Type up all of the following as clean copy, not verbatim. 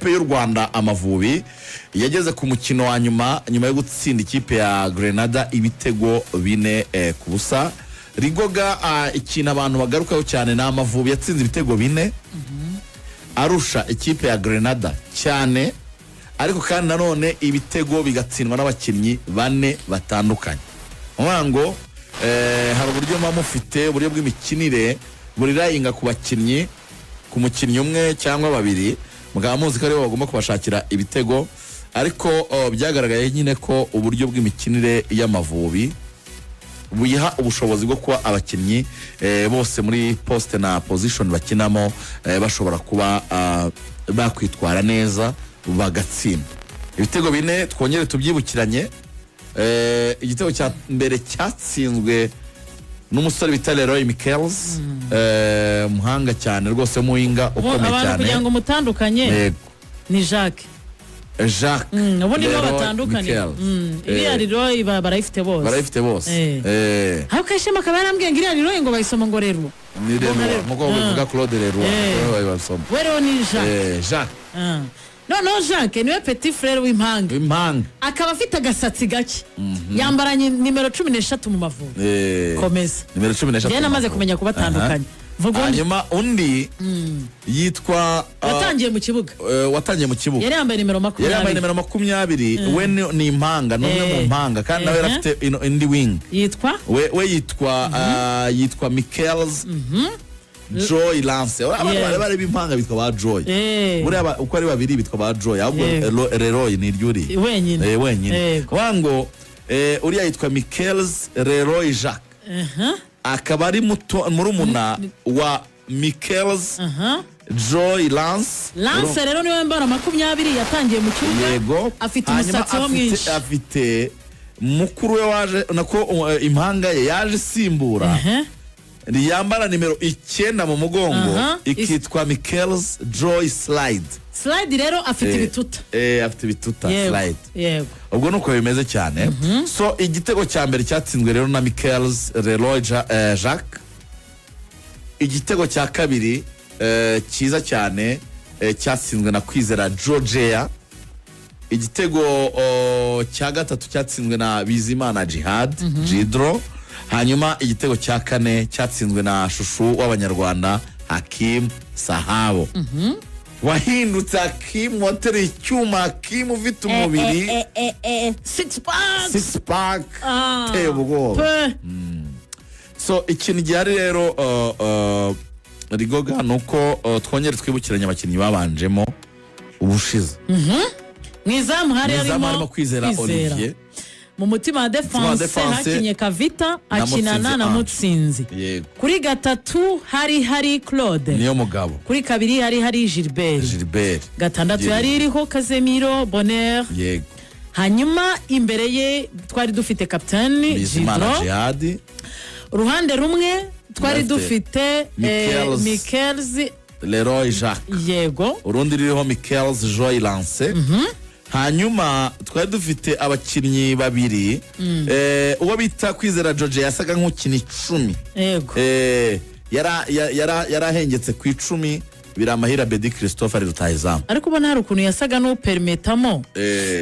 ikipe y'u Rwanda Amavubi yageze ku mukino wa nyuma yo gutsinda ikipe ya Grenada ibitego 4 ku busa. Rigoga ikintu abantu bagarukaho cyane na Amavubi yatsinze ibitego 4 arusha ikipe ya Grenada cyane, ariko kandi nanone ibitego bigatsindwa n'abakinnyi 4 batandukanye. Ngo hari uburyo mufite uburyo bw'imikinire burirayinga ku bakinnyi, ku mukinnyi umwe cyangwa babiri, mugaba muzi ko aribo bagomba kubashakira ibitego, ariko byagaragaye nyine ko uburyo bw'imikinire y'Amavubi buyiha ubushobozi bwo kuba abakinnyi bose muri poste na position bakinamo bashobora kuba bakwitwara neza bagatsinda. Ibitego 4 twongere tubyibukiranye. Igitego cya mbere cyatsinzwe n'umusore bita Leroy Michels, muhanga cyane rwose muhinga ukomeye cyane. Abantu kugira ngo mutandukanye ni Jacques. Ubundi bo batandukanye. Iriya Leroy barayifite bose. Barayifite bose. Aho kashema kabarambwiye ngo iriya Leroy ngo bayisoma ngo Leroy. Ni Leroy, mugo bivuga Claude Leroy bayisoma. Wero ni Jacques. Jacques. No Jacques niwe petit frère w'impanga. Akaba afite agasatsi gake. Yambaranye nimero 13 mu Mavubi. Komeza. Nimero 13. Yena amaze kumenya kubatandukanya. Hanyuma undi yitwa watangiye mu kibuga. Yari yambaye nimero 20. Yari yambaye nimero 20. We ni impanga, n'umwe mu mpanga kandi nawe afite indi wing. Yitwa? We yitwa Michels Joy Lance. Bari b'impanga bitwa ba Joy. Buriya uko ari babiri bitwa ba Joy. Ahubwo Leroy ni ryuri. Wenyine. Wango uriya yitwa Michels Leroy Jacques. Akaba ari murumuna wa Michels Joy Lance. Lance rero niwe mbara 20 yatangiye mu kibuga. Yego. Afite umusatsi wo mwinshi. Afite mukuru we waje nako impanga ye yaje simbura. Yambara nimero 9 mu mugongo, ikitwa Michels Joy Slide. Slide rero afite ibituta. Afite ibituta Slide. Yego. Ubwo nuko bimeze cyane. So igitego cya mbere cyatsinzwe rero na Michels Leroy Jacques. Igitego cya kabiri cyiza cyane cyatsinzwe na Kwizera Georgia. Igitego cya gatatu cyatsinzwe na Bizimana Jihad Jidro. Hanyuma igitego cya kane cyatsinzwe na Shushu w'Abanyarwanda Hakim Sahabo. Wahindutse Hakim, watereye icyuma Hakim ufite umubiri six pack teye ubwoba. So ikintu gihari rero Rigoga nuko twongere twibukiranye abakinnyi babanjemo ubushize. Mwizamu harimo Kwizera Olivier. Mu mutima wa defense hakinye Kavita akinana na Mutsinzi. Kuri gatatu hari Claude niyo mugabo. Kuri kabiri hari Gilbert. Gatandatu yari iriho Kazemiro Bonheur. Yego. Hanyuma imbere ye twari dufite kapitani Jihad. Uruhande rumwe twari dufite Michels Leroy Jacques. Yego. Urundi ririho Michels Joy Lance. Hanyuma twari dufite abakinnyi babiri, uwo bita Kwizera George yasaga nk'ukina 10. Yego. Yarahengetse ku 10 biramahira Bedi Christophe ari rutahizamu. Ariko ubona hari ukuntu yasaga no permetamo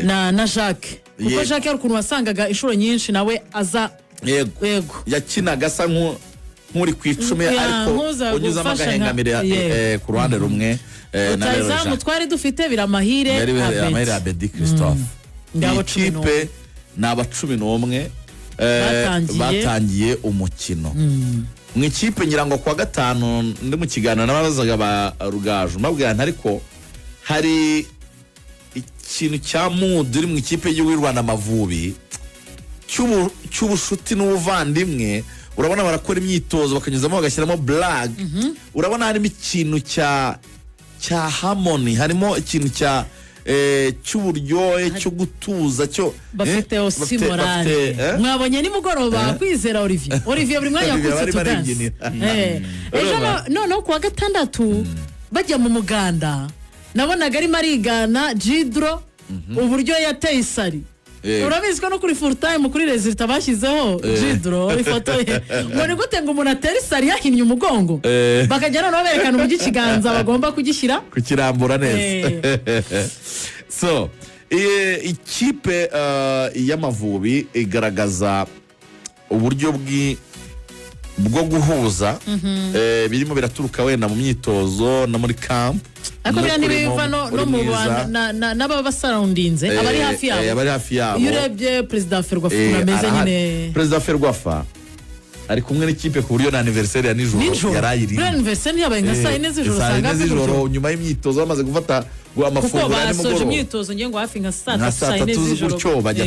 na Jacques. Kuko Jacques hari ukuntu wasangaga inshuro nyinshi nawe aza. Yego. Yakinaga asa nk'uri ku 10 ariko unyuzamo agahengamire ku ruhande rumwe. Rutahizamu twari dufite biramahire Bedi Christophe. Ikipe ni aba 11 batangiye umukino. Mu ikipe ngira ngo kwa 5 ndi mu kiganiro n'abazaga ba Rugaju mbabwira ariko hari ikintu cya mood uri mu ikipe y'u Rwanda Amavubi cy'ubushuti n'ubuvandimwe. Urabona barakora imyitozo bakanyuzamo bagashyiramo blague. Urabona harimo ikintu cya harmony, harimo ikintu cy'uburyohe cyo gutuza cyo bafite osimorale. Mwabonye ni mugoroba Kwizera Olivier buri mwanya yakutse tudanse. No kuwa gatandatu bajya mu muganda nabonaga ari marigana Jidro uburyo yateye isari. urabizi ko no kuri full time kuri resulta bashyizeho Jidro ifoto ye ngo ni gute ngo umuntu atera isari yahinnye umugongo bakajya noneho berekana uburyo ikiganza bagomba kugishyira kukirambura neza so ikipe y'Amavubi igaragaza uburyo bwo guhuza birimo biraturuka wenda mu myitozo no muri camp ariko bya nibiva no mu n'ababa basurroundinze abari hafi yabo iyo urebye President Ferwafa ameze nyine President Ferwafa ari kumwe n'ikipe ku buryo na anniversaire ya nijoro yarayiri anniversaire yabaye nka saa 4 z'ijoro usanga nijoro nyuma y'imyitozo bamaze gufata amafunguro ya nimugoroba kuko basoje imyitozo ngiye ngo hafi nka saa 4 z'ijoro gutyo bajya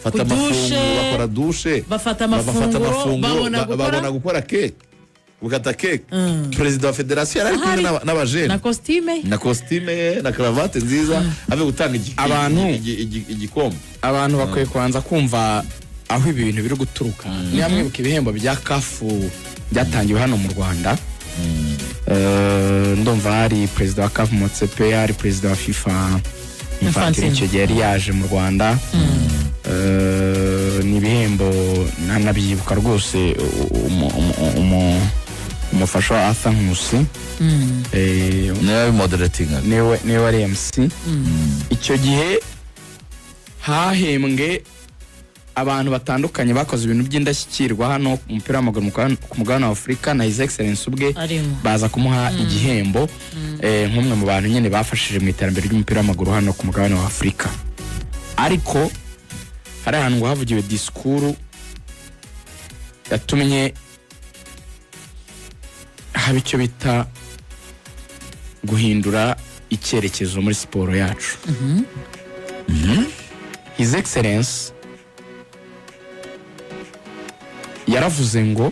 fata amafunguro bakora dushe bafata amafunguro babona gukora cake gukata cake President wa Federation yari kumwe n'abajene na costume na cravate nziza ave gutanga igikombe abantu bakwiye kubanza kumva aho ibi bintu biri guturuka ni hamwe buka ibihembo bya kafu byatangiwe hano mu Rwanda ndumva hari President wa kafu Motsepe hari President wa FIFA Infantino icyo gihe yari yaje mu Rwanda ni ibihembo nanabyibuka rwose umufasha wa Arthur Nkusi niwe moderating niwe wari MC icyo gihe hahembwe abantu batandukanye bakoze ibintu by'indashyikirwa hano umupira w'amaguru ku mugabane wa Afurika na His Excellence ubwe baza kumuha igihembo nk'umwe mu bantu nyine bafashije mu iterambere ry'umupira w'amaguru hano ku mugabane wa Afurika ariko hari ahantu havugiwe disikuru yatumye haba icyo bita guhindura icyerekezo muri siporo yacu His Excellence yaravuze ngo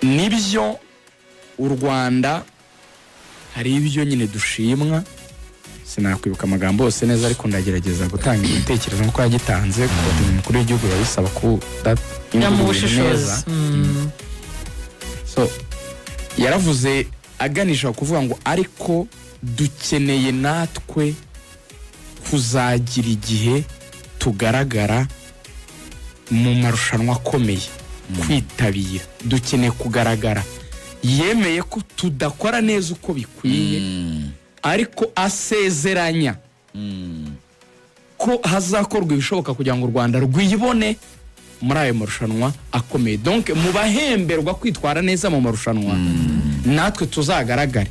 nibyo u Rwanda hari ibyo nyine dushimwa sinakwibuka amagambo yose neza ariko ndagerageza gutanga igitekerezo nk'uko yagitanze kuko umukuru w'igihugu yabisaba neza so yaravuze aganisha kuvuga ngo ariko dukeneye natwe kuzagira igihe tugaragara mu marushanwa akomeye kwitabira dukeneye kugaragara yemeye ko tudakora neza uko bikwiye ariko asezeranya ko hazakorwa ibishoboka kugira ngo u Rwanda rwibone muri ayo marushanwa akomeye donc mu bahemberwa kwitwara neza mu marushanwa natwe tuzagaragare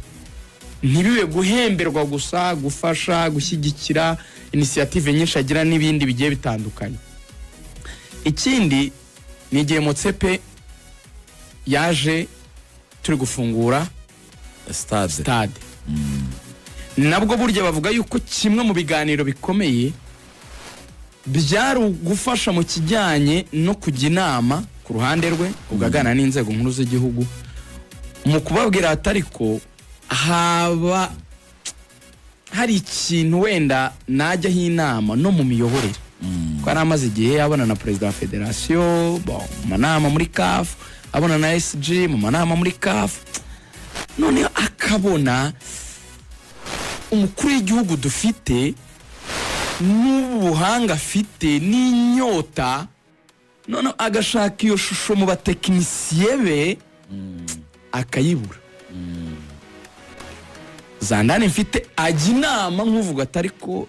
ntibibe guhemberwa gusa gufasha gushyigikira initiative nyinshi agira n'ibindi bigiye bitandukanye ikindi ni igihe Motsepe yaje turi gufungura stade nabwo burya bavuga yuko kimwe mu biganiro bikomeye byari gufasha mu kijyanye no kujya inama ku ruhande rwe ugagana n'inzego nkuru z'igihugu mu kubabwira atariko haba hari ikintu wenda najyaho inama no mu miyoborere ko ari amaze igihe abona na President wa Federation mu manama muri CAF abona na SG mu manama muri CAF none akabona umukuru w'igihugu dufite n'ubuhanga afite n'inyota none agashaka iyo shusho mu batekinisiye be akayibura zandane mfite ajya inama nk'uvuga atari ko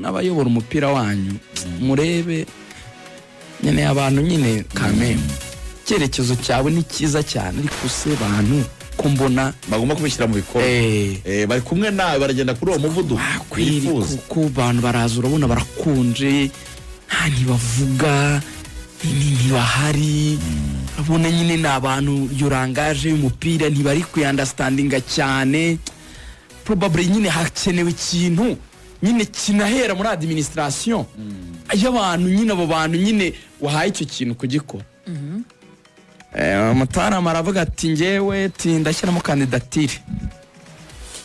n'abayobora umupira wanyu murebe nyine abantu nyine kameme icyerekezo cyawe ni cyiza cyane ariko se bantu ko mbona bagomba kubishyira mu bikorwa bari kumwe nawe baragenda kuri uwo muvuduko wifuza kuko abantu baraza urabona barakunje nta ntibavuga ntibahari abona nyine ni abantu yurangaje y'umupira ntibari kuyandastandinga cyane probably nyine hakenewe ikintu nyine kinahera muri administration y'abantu nyine abo bantu nyine wahaye icyo kintu kugikora Mutarama aravuga ati ngewe ndashyiramo kandidatire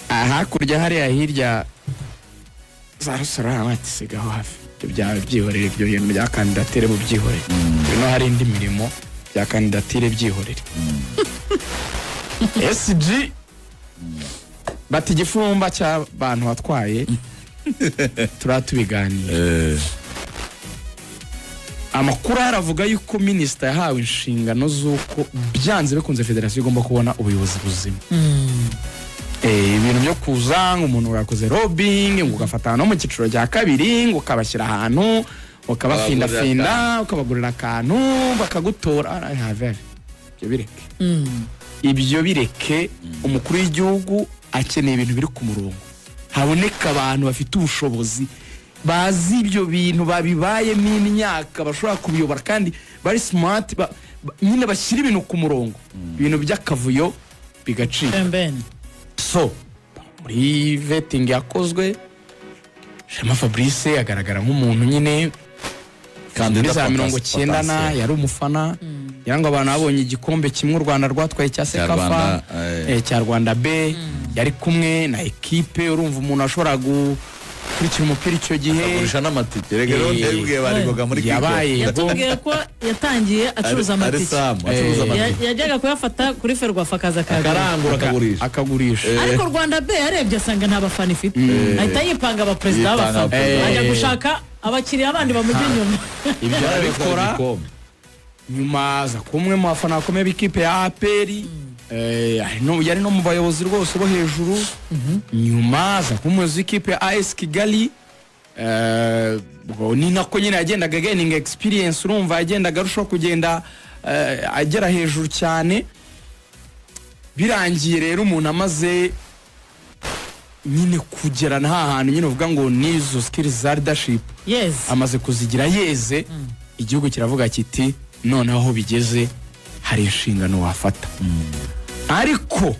hakurya hariya hirya za Rusara ati sigaho hafi byawe byihorere ibyo bintu bya kandidatire mu byihorere bino hari indi mirimo bya kandidatire byihorere SG bati igifumba cy'abantu batwaye turatubiganira. Amakuru aravuga yuko minisita yahawe inshingano z'uko byanze bikunze federasiyo igomba kubona ubuyobozi buzima. Ibintu byo kuza nk'umuntu urakoze lobbying ngo ugafatana no mu cyiciro cya kabiri ngo ukabashyira ahantu ukabafindafinda ukabagurira akantu bakagutora ibyo bireke. Umukuru w'igihugu akeneye ibintu biri ku murongo, haboneka abantu bafite ubushobozi bazi ibyo bintu babibayemo imyaka bashobora kubiyobora kandi bari smart nyine bashyira ibintu ku murongo, ibintu by'akavuyo bigacika. So muri vetting yakozwe Shema Fabrice agaragara nk'umuntu nyine kandida za 90 yari umufana yarangwa abantu babonye igikombe kimwe u Rwanda rwatwaye cya Sekafa cya Rwanda B, yari kumwe na equipe. Urumva umuntu ashobora kurikira umupira icyo gihe agurisha n'amatike. Rero ndebwiye barigoga muri yatubwiye ko yatangiye acuruza amatike, yajyaga kuyafata kuri Ferwafa akarangura akagurisha. Ariko Rwanda B yarebye asanga nta bafana ifite, ahita yipanga abaperezida b'abafana, ajya gushaka abakiriya abandi bamujya inyuma. Ibyo arabikora nyuma za kumwe mu bafana bakomeye b'ikipe ya APR, yari no mu bayobozi rwose bo hejuru. Nyuma za kumuyobozi w'ikipe ya AS Kigali, ni nako nyine yagendaga gaining experience. Urumva yagendaga arushaho kugenda agera hejuru cyane. Birangiye rero umuntu amaze nyine kugerana hantu nyine uvuga ngo nizo skills za leadership amaze kuzigira yeze, igihugu kiravuga kiti noneho aho bigeze hari inshingano wafata. Ariko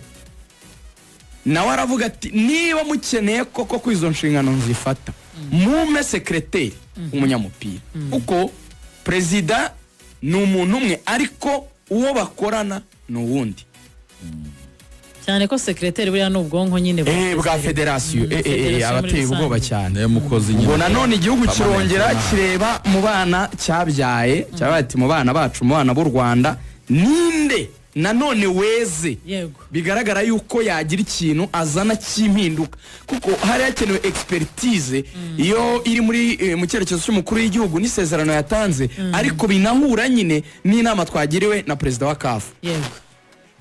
nawe aravuga ati niba mukeneye koko ko izo nshingano nzifata mume secrétaire umunyamupira, uko president ni umuntu umwe ariko uwo bakorana ni uwundi. Cyane ko secrétaire buriya n'ubwonko nyine bwa federasiyo abateye ubwoba cyane mukozi nyine. Ngo nanone igihugu kirongera kireba mu bana cyabyaye cyabati mu bana bacu mu bana b'u Rwanda ninde nanone weze bigaragara yuko yagira ikintu azana cy'impinduka, kuko hari hakenewe expertise iyo iri muri mu cyerekezo cy'umukuru w'igihugu n'isezerano yatanze, ariko binahura nyine n'inama twagiriwe na perezida wa CAF.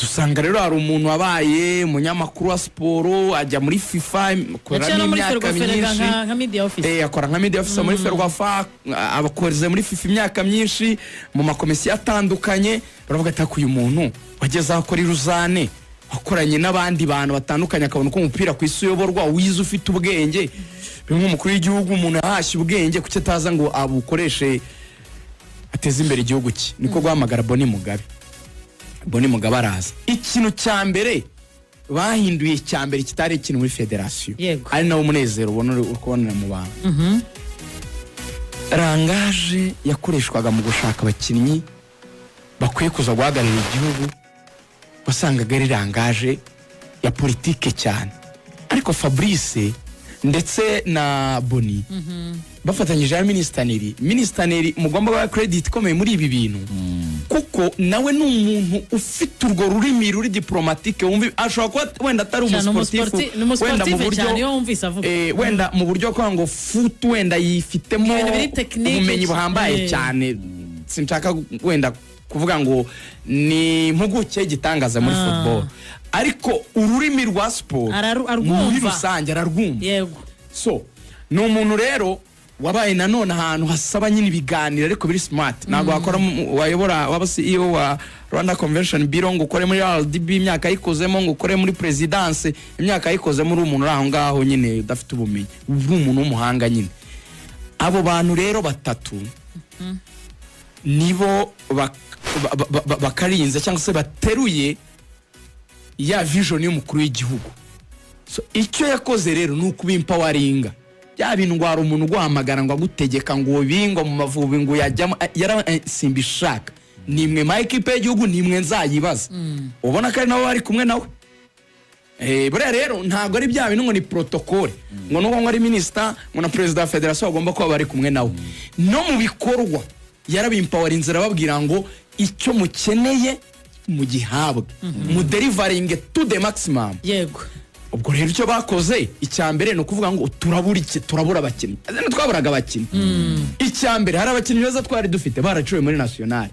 Dusanga rero hari umuntu wabaye umunyamakuru wa siporo ajya muri FIFA akora n'imyaka myinshi, akora nka media officer muri Ferwafa, abakoreze muri FIFA imyaka myinshi mu makomisiyo atandukanye. Baravuga ati uyu muntu wageze aho akora iruzane, akoranye n'abandi bantu batandukanye, akabona ko umupira ku isi uyoborwa wize ufite ubwenge. Bimwe umukuru w'igihugu umuntu yahashye ubwenge kuki ataza ngo abukoreshe ateze imbere igihugu cye. Niko guhamagara Boni Mugabe araza. Ikintu cya mbere bahinduye cya mbere kitari ikintu muri federasiyo, ari nawo umunezero ubona ukubonera mu bantu. Rangaje yakoreshwaga mu gushaka abakinnyi bakwiye kuza guhagararira igihugu, wasangaga ari rangaje ya politike cyane. Ariko Fabrice ndetse na Boni bafatanyije na Ministaneri mugomba ba credit ikomeye muri ibi bintu, kuko nawe ni umuntu ufite urwo rurimi ruri diplomatique. Ashobora kuba wenda atari umusportifu, wenda mu buryo wenda mu buryo kwa ngo foot wenda yifitemo ubumenyi buhambaye cyane. Sinshaka wenda kuvuga ngo ni impuguke gitangaza muri football, ariko ururimi rwa sport muri rusange ararwumva. So ni umuntu rero wabaye nanone ahantu hasaba nyine ibiganiro ariko biri smart. Ntabwo wakora wayobora waba CEO wa Rwanda Convention Bureau ngo ukore muri RDB imyaka yikozemo, ngo ukore muri presidence imyaka yikozemo, uri umuntu aho ngaho nyine udafite ubumenyi, uri umuntu w'umuhanga nyine. Abo bantu rero batatu nibo bakarinze cyangwa se bateruye ya vision y'umukuru w'igihugu. So icyo yakoze rero ni ukubimpawaringa bya bintu ngo hari umuntu guhamagara ngo agutegeka ngo bingo mu Mavubi ngo yajyamo simbishaka, nimwe ma equipe y'igihugu nimwe nzayibaza. Ubona ko ari nabo bari kumwe nawe. Buriya rero ntabwo ari bya bintu ngo ni protocole ngo nuko ngo ari minister ngo na president wa federation agomba kuba bari kumwe nawe. No mu bikorwa yarabimpawarinze arababwira ngo icyo mukeneye mu gihabwe mu delivering to the maximum. ubwo rero icyo bakoze icyambere no kuvuga ngo turabura abakinnyi twaburaga abakinnyi icyambere hari abakinnyi beza twari dufite baraciwe muri national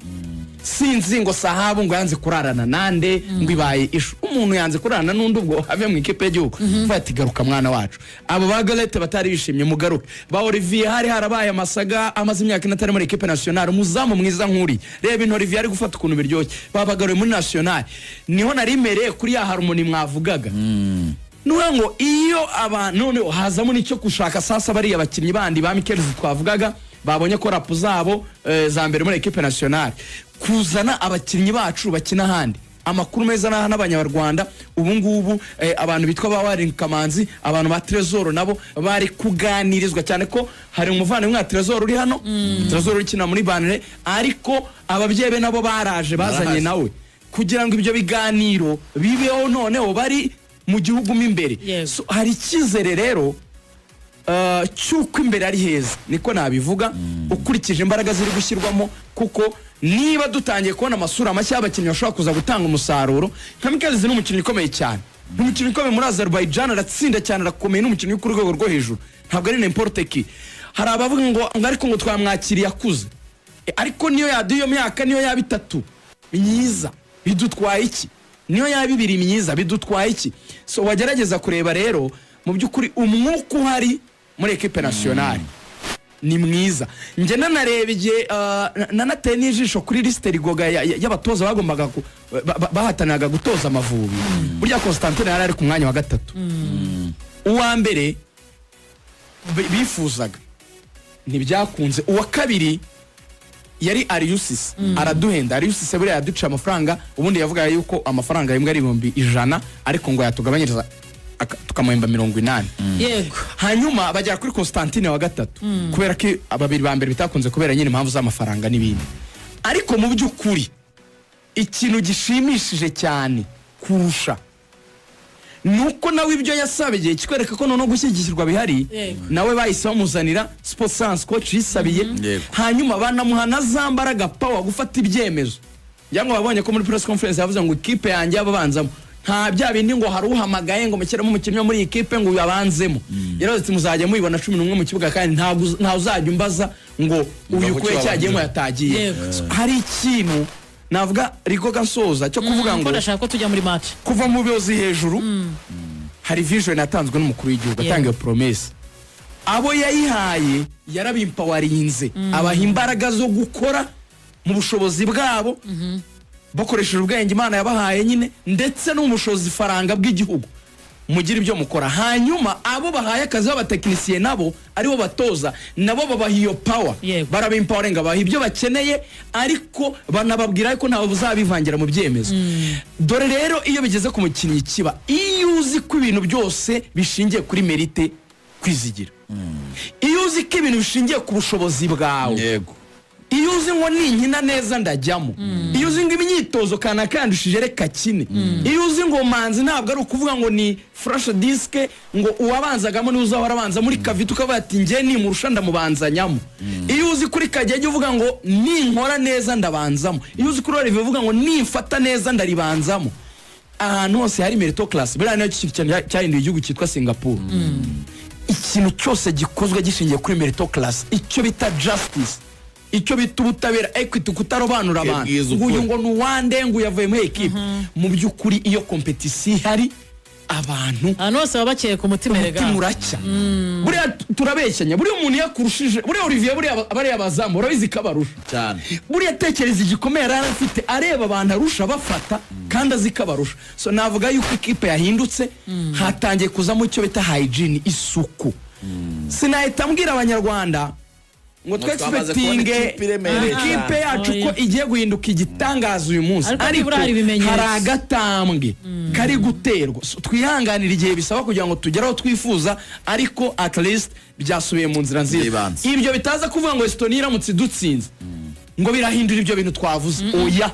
sinzi ngo sahabu ngo yanze kurarana nande ngo ibaye ishu umuntu yanze kurarana n'undi ubwo have mu ikipe y'igihugu fati garuka mwana wacu abo ba Galette batari bishimye mugaruke ba Olivier hari harabaye amasaga amaze imyaka inatari muri ikipe national muzamu mwiza nkuri reba into Olivier ari gufata ukuntu biryoshye babagaruye muri national niho narimereye kuri ya harmony mwavugaga nuha ngo iyo abantu none hazamo nicyo gushaka sasa bari abakinnyi bandi ba Mikel twavugaga babonye ko rapu zabo za mbere muri equipe nationale kuzana abakinnyi bacu bakina handi amakuru meza n'abanyarwanda ubu ngubu abantu bitwa ba Waring Kamanzi abantu ba Trezor nabo bari kuganirizwa cyane ko hari umuvandimwe wa Trezor uri hano Trezor ukina muri Banire ariko ababyebe nabo baraje bazanye nawe kugira ngo ibyo biganiro bibeho noneho bari mu gihugu imbere so hari ikizere rero cyuko imbere ari heza niko nabivuga ukurikije imbaraga ziri gushyirwamo kuko niba dutangiye kubona amasura mashya y'abakinnyi bashobora kuza gutanga umusaruro nka Mikel ni umukinnyi ukomeye cyane umukinnyi ukomeye muri Azerbaijan aratsinda cyane arakomeye n'umukinnyi ku rwego rwo hejuru ntabwo ari n'importe qui hari abavuga ngo ariko ngo twamwakiriye akuze ariko niyo yaduye myaka niyo yaba 3 myiza bidutwaye iki niyo yaba 2 myiza bidutwaye iki so wagerageza kureba rero mu byukuri umwuka uhari muri equipe nationale ni mwiza nge nanareba igihe nanateye n'ijisho kuri liste Rigoga y'abatoza bagombaga bahatanaga gutoza Amavubi burya Constantine yari ari ku mwanya wa 3 uwa mbere bifuzaga ntibyakunze uwa kabiri yari Ariusis araduhenda Ariusis buriya yaduca amafaranga ubundi yavuga yuko amafaranga y'imbwa ari 100 ariko ngo yatugabanyiriza tukamuhemba 80 yego hanyuma bajya kuri Constantine wa 3 kubera ko ababiri ba mbere bitakunze kubera nyine impamvu z'amafaranga n'ibindi ariko mu by'ukuri ikintu gishimishije cyane kurusha nuko nawe ibyo yasabiye kikwereka ko none gushyigikirwa bihari nawe bahise bamuzanira Sport Science coach yisabiye hanyuma banamuhana zambaraga power gufata ibyemezo yango babonye ko muri press conference yavuze ngo ikipe yanjye ababanzamo nta bya bindi ngo hari uhamagaye ngo mukiramo umukinnyi muri ikipe ngo yabanzemo yaravuze ati muzajya mubibona 11 mu kibuga kandi nta uzajya umbaza ngo uyu kwe cyagiye mu yatagiye hari ikintu navuga Rigoga nsoza cyo kuvuga ngo ndashaka ko tujya muri match kuva mu biyozi hejuru hari vision yatanzwe n'umukuru w'igihugu atangiye promesse abo yayihaye yarabimpowarinze abaha imbaraga zo gukora mu bushobozi bwabo bakoresheje ubwenge Imana yabahaye nyine ndetse n'umushobozi faranga bw'igihugu mugira ibyo mukora hanyuma abo bahaye akazi b'abatekinisiye nabo aribo batoza nabo babaha iyo power barabimpowaringa baha ibyo bakeneye ariko banababwira ko ntawe buzabivangira mu byemezo dore rero iyo bigeze ku mukinnyi kiba iyo uzi ko ibintu byose bishingiye kuri merite kwizigira iyo uzi ko ibintu bishingiye ku bushobozi bwawe yego iyo uzi ngo ninkina neza ndajyamo iyo uzi ngo imyitozo kana kandushije reka kine iyo uzi ngo manzi ntabwo ari ukuvuga ngo ni flash disk ngo uwabanzagamo ni uzahora abanza muri kavitu ukavuga ati nge ni murusha ndamubanzanyamo iyo uzi kuri Kagege uvuga ngo ninkora neza ndabanzamo iyo uzi kuri Olivier uvuga ngo nimfata neza ndaribanzamo ahantu hose hari meritocracy biriya niyo cyahinduye igihugu cyitwa Singapore ikintu cyose gikozwe gishingiye kuri meritocracy icyo bita justice icyo bita ubutabera equity kutarobanura abantu nguyu ngo nuwande ngo yavuye muri equipe mu byukuri iyo competition hari abantu anose babakeye ku mutima rega muracya buriya turabeshyanya buriya umuntu yakurushije buriya Olivier buriya abari abazamu urabizi kabarusha cyane buriya tekereza igikomeye arafite areba abantu arusha bafata kandi azikabarusha so navuga yuko ikipe yahindutse hatangiye kuzamo icyo bita hygiene isuku sinahita mbwira abanyarwanda ngo twexpectinge ikipe yacu ko igiye guhinduka igitangaza uyu munsi ariko hari agatambwe kari guterwa twihanganira igihe bisaba kugira ngo tugeraho twifuza ariko at least byasubiye mu nzira nziza ibyo bitaza kuvuga ngo Estonia iramutse dutsinze ngo birahindura ibyo bintu twavuze oya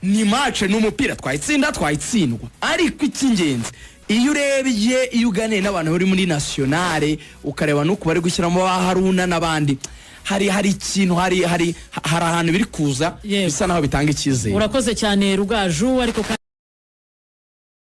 ni match n'umupira twayitsindwa ariko icy'ingenzi iyo urebye iyo uganiye n'abantu bari muri nationale ukareba nuko bari gushyiramo Haruna n'abandi hari ikintu hari ahantu biri kuza bisa naho bitanga icyizere urakoze cyane Rugaju ariko